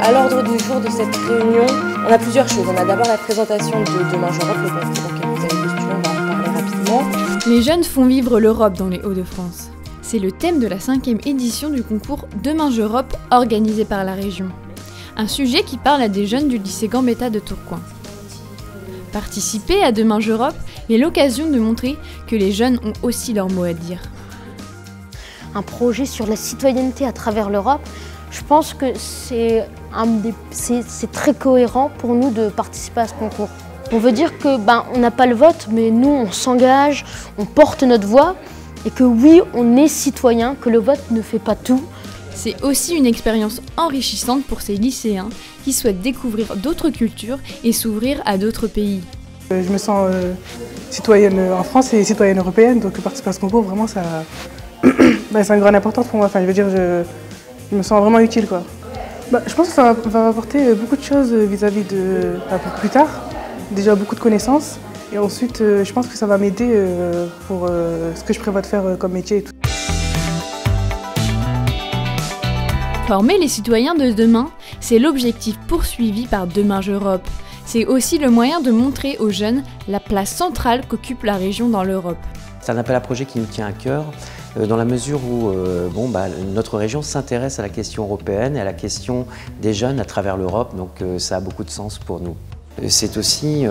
À l'ordre du jour de cette réunion, on a plusieurs choses. On a d'abord la présentation de Demain Europe, le concours auquel vous avez postulé, on va en parler rapidement. Les jeunes font vivre l'Europe dans les Hauts-de-France. C'est le thème de la 5e édition du concours Demain Europe organisé par la région. Un sujet qui parle à des jeunes du lycée Gambetta de Tourcoing. Participer à Demain Europe est l'occasion de montrer que les jeunes ont aussi leur mot à dire. Un projet sur la citoyenneté à travers l'Europe, je pense que c'est très cohérent pour nous de participer à ce concours. On veut dire que on n'a pas le vote, mais nous on s'engage, on porte notre voix et que oui, on est citoyen, que le vote ne fait pas tout. C'est aussi une expérience enrichissante pour ces lycéens qui souhaitent découvrir d'autres cultures et s'ouvrir à d'autres pays. Je me sens citoyenne en France et citoyenne européenne, donc participer à ce concours, vraiment, ça, c'est une grande importance pour moi. Enfin, je veux dire, je me sens vraiment utile, quoi. Je pense que ça va apporter beaucoup de choses vis-à-vis de pour plus tard. Déjà beaucoup de connaissances et ensuite, je pense que ça va m'aider pour ce que je prévois de faire comme métier et tout. Former les citoyens de demain, c'est l'objectif poursuivi par Demain Europe. C'est aussi le moyen de montrer aux jeunes la place centrale qu'occupe la région dans l'Europe. C'est un appel à projet qui nous tient à cœur, dans la mesure où notre région s'intéresse à la question européenne et à la question des jeunes à travers l'Europe, donc ça a beaucoup de sens pour nous. C'est aussi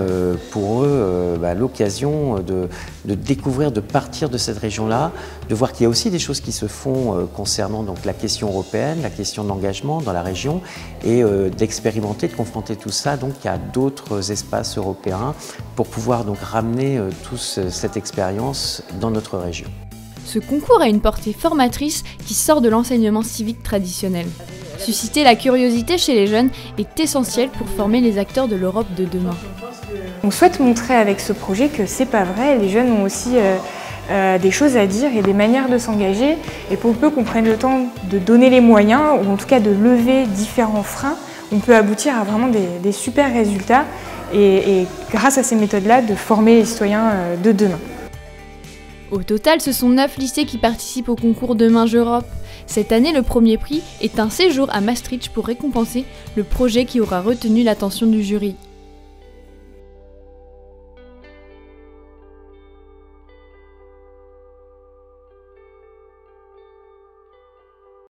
pour eux l'occasion de découvrir, de partir de cette région-là, de voir qu'il y a aussi des choses qui se font concernant donc, la question européenne, la question de l'engagement dans la région et d'expérimenter, de confronter tout ça donc, à d'autres espaces européens pour pouvoir donc, ramener toute cette expérience dans notre région. Ce concours a une portée formatrice qui sort de l'enseignement civique traditionnel. Susciter la curiosité chez les jeunes est essentiel pour former les acteurs de l'Europe de demain. On souhaite montrer avec ce projet que c'est pas vrai, les jeunes ont aussi des choses à dire et des manières de s'engager et pour peu qu'on prenne le temps de donner les moyens ou en tout cas de lever différents freins, on peut aboutir à vraiment des super résultats et grâce à ces méthodes-là de former les citoyens de demain. Au total, ce sont 9 lycées qui participent au concours Demain Europe. Cette année, le premier prix est un séjour à Maastricht pour récompenser le projet qui aura retenu l'attention du jury.